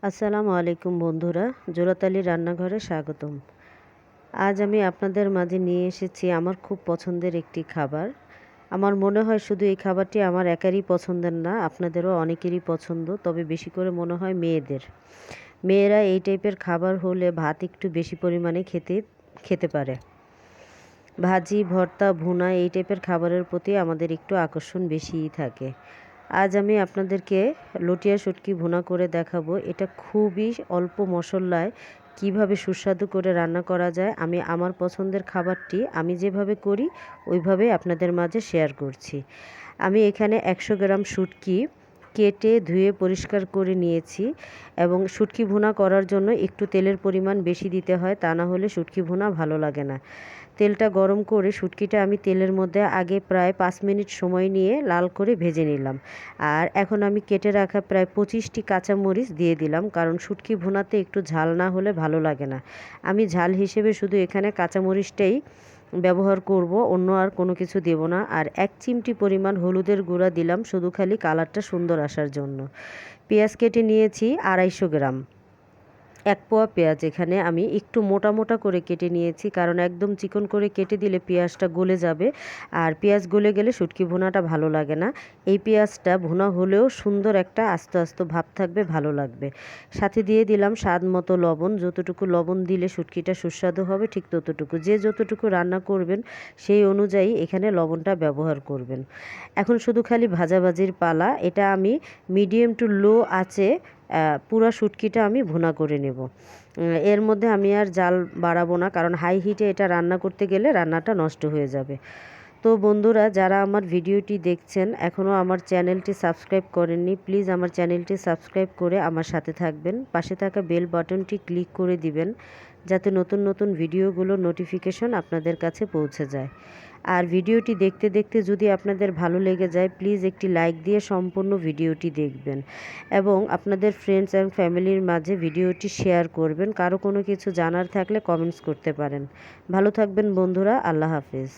আসসালামু আলাইকুম বন্ধুরা, জোড়াতালি রান্নাঘরে স্বাগতম। আজ আমি আপনাদের মাঝে নিয়ে এসেছি আমার খুব পছন্দের একটি খাবার। আমার মনে হয় শুধু এই খাবারটি আমার একারই পছন্দের না, আপনাদেরও অনেকেরই পছন্দ, তবে বেশি করে মনে হয় মেয়েদের। মেয়েরা এই টাইপের খাবার হলে ভাত একটু বেশি পরিমাণে খেতে পারে। ভাজি, ভর্তা, ভুনা এই টাইপের খাবারের প্রতি আমাদের একটু আকর্ষণ বেশিই থাকে। আজ আমি আপনাদেরকে লটিয়া শুটকি ভুনা করে দেখাবো। এটা খুবই অল্প মশলায় কিভাবে সুস্বাদু করে রান্না করা যায়। আমি আমার পছন্দের খাবারটি আমি যেভাবে করি ওইভাবেই আপনাদের মাঝে শেয়ার করছি। আমি এখানে 100 গ্রাম শুটকি কেটে ধুয়ে পরিষ্কার করে নিয়েছি এবং শুটকি ভুনা করার জন্য একটু তেলের পরিমাণ বেশি দিতে হয়, তা না হলে শুটকি ভুনা ভালো লাগে না। তেলটা গরম করে শুটকিটা আমি তেলের মধ্যে আগে প্রায় 5 মিনিট সময় নিয়ে লাল করে ভেজে নিলাম। আর এখন আমি কেটে রাখা প্রায় 25টি কাঁচামরিচ দিয়ে দিলাম, কারণ শুটকি ভুনাতে একটু ঝাল না হলে ভালো লাগে না। আমি ঝাল হিসেবে শুধু এখানে কাঁচামরিচটাই ব্যবহার করব, অন্য আর কোনো কিছু দেব না। আর 1 চিমটি পরিমাণ হলুদের গুঁড়া দিলাম শুধু খালি কালারটা সুন্দর আসার জন্য। পেঁয়াজ কেটে নিয়েছি 250 গ্রাম। 1 পোয়া পেঁয়াজ এখানে আমি একটু মোটা মোটা করে কেটে নিয়েছি, কারণ একদম চিকন করে কেটে দিলে পেঁয়াজটা গলে যাবে, আর পেঁয়াজ গলে গেলে শুটকি ভুনাটা ভালো লাগে না। এই পেঁয়াজটা ভুনা হলেও সুন্দর একটা আস্ত আস্ত ভাব থাকবে, ভালো লাগবে। সাথে দিয়ে দিলাম স্বাদ মতো লবণ। যতটুকু লবণ দিলে শুটকিটা সুস্বাদু হবে ঠিক ততটুকু, যে যতটুকু রান্না করবেন সেই অনুযায়ী এখানে লবণটা ব্যবহার করবেন। এখন শুধু খালি ভাজাভাজির পালা। এটা আমি মিডিয়াম টু লো আঁচে পুরা শুটকিটা আমি ভুনা করে নেব। এর মধ্যে আমি আর জাল বাড়াবো না, কারণ হাই হিটে এটা রান্না করতে গেলে রান্নাটা নষ্ট হয়ে যাবে। তো বন্ধুরা, যারা আমার ভিডিওটি দেখছেন এখনও আমার চ্যানেলটি সাবস্ক্রাইব করেননি, প্লিজ আমার চ্যানেলটি সাবস্ক্রাইব করে আমার সাথে থাকবেন। পাশে থাকা বেল বাটনটি ক্লিক করে দিবেন, যাতে নতুন নতুন ভিডিওগুলোর নোটিফিকেশন আপনাদের কাছে পৌঁছে যায়। আর ভিডিওটি দেখতে দেখতে যদি আপনাদের ভালো লেগে যায়, প্লিজ একটি লাইক দিয়ে সম্পূর্ণ ভিডিওটি দেখবেন এবং আপনাদের ফ্রেন্ডস অ্যান্ড ফ্যামিলির মাঝে ভিডিওটি শেয়ার করবেন। কারো কোনো কিছু জানার থাকলে কমেন্টস করতে পারেন। ভালো থাকবেন বন্ধুরা, আল্লাহ হাফেজ।